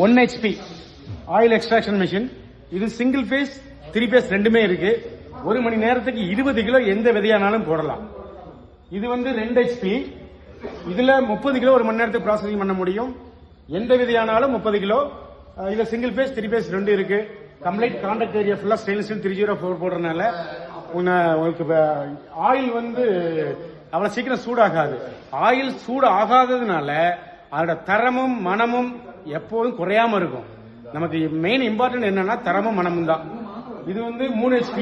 1 HP oil extraction machine. இது single phase 3 base ரெண்டுமே இருக்கு. ஒரு மணி நேரத்துக்கு 20 கிலோ எந்த விதையானாலும் போடலாம். இது வந்து 2 HP. இதுல 30 கிலோ ஒரு மணி நேரத்துக்கு ப்ராசஸிங் பண்ண முடியும். எந்த விதையானாலும் 30 கிலோ. இதுல சிங்கிள் பேஸ் 3 பேஸ் ரெண்டு இருக்கு. கம்ப்ளீட் கான்டாக்ட் ஏரியா ஃபுல்லா ஸ்டெயின்லெஸ் ஸ்டீல் 304 போடுறதுனால உங்களுக்கு ஆயில் வந்து அவ்வளவு சீக்கிரம் சூடாகாது. ஆயில் சூடு ஆகாததுனால அதோட தரமும் மனமும் எப்போதும் குறையாம இருக்கும். நமக்கு மெயின் இம்பார்ட்டன்ட் என்னன்னா தரமும் மனமும் தான். இது வந்து 3 HP.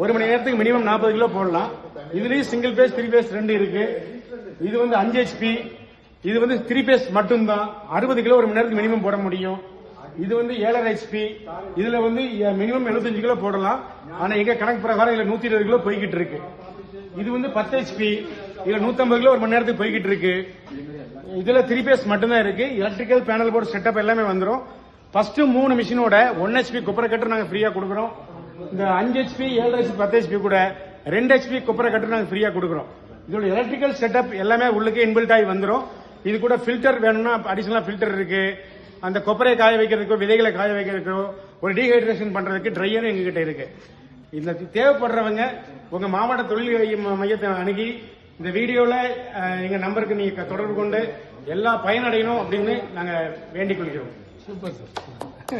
ஒரு மணி நேரத்துக்கு மினிமம் 40 கிலோ போடலாம். இதுலயும் சிங்கிள் பேஸ் 3 பேஸ் ரெண்டு இருக்கு. இது வந்து 5 HP. இது வந்து 3 பேஸ் மட்டும்தான். 60 கிலோ ஒரு மணி நேரத்துக்கு மினிமம் போட முடியும். இது வந்து 7.5 HP. இதுல வந்து மினிமம் 75 கிலோ போடலாம். ஆனா எங்க கணக்கு பிரகாரம் இதுல 120 கிலோ போய்கிட்டு இருக்கு. இது வந்து 10 HP. இதுல 150 கிலோ ஒரு மணி நேரத்துக்கு போய்கிட்டு இருக்கு. இதுல 3 பேஸ் மட்டும்தான் இருக்கு. எலக்ட்ரிக்கல் பேனல் போர்டு செட்டப் எல்லாமே வந்துடும். ஃபர்ஸ்ட் 3 மிஷினோட 1 HP கொப்பரை கட்டர் நாங்க ஃப்ரீயா கொடுக்குறோம். இந்த 5 HP 7 HP 10 HP கூட 2 HP கொப்பரை கட்டர் நாங்க ஃப்ரீயா கொடுக்குறோம். இதோட எலக்ட்ரிக்கல் செட்டப் எல்லாமே உள்ளுக்கே இன்பில்ட் ஆகி வந்துடும். இது கூட ஃபில்டர் வேணும்னா அடிஷனலா ஃபில்டர் இருக்கு. அந்த கொப்பரையை காய வைக்கிறதுக்கோ விதைகளை காய வைக்கிறதுக்கோ ஒரு டீஹைட்ரேஷன் பண்றதுக்கு ட்ரையரும் எங்ககிட்ட இருக்கு. இதுல தேவைப்படுறவங்க உங்க மாவட்ட தொழில் மையத்தை அணுகி இந்த வீடியோல எங்க நம்பருக்கு நீங்க தொடர்பு கொண்டு எல்லா பயனடையணும் அப்படின்னு நாங்க வேண்டிக் கொள்கிறோம். Super sir.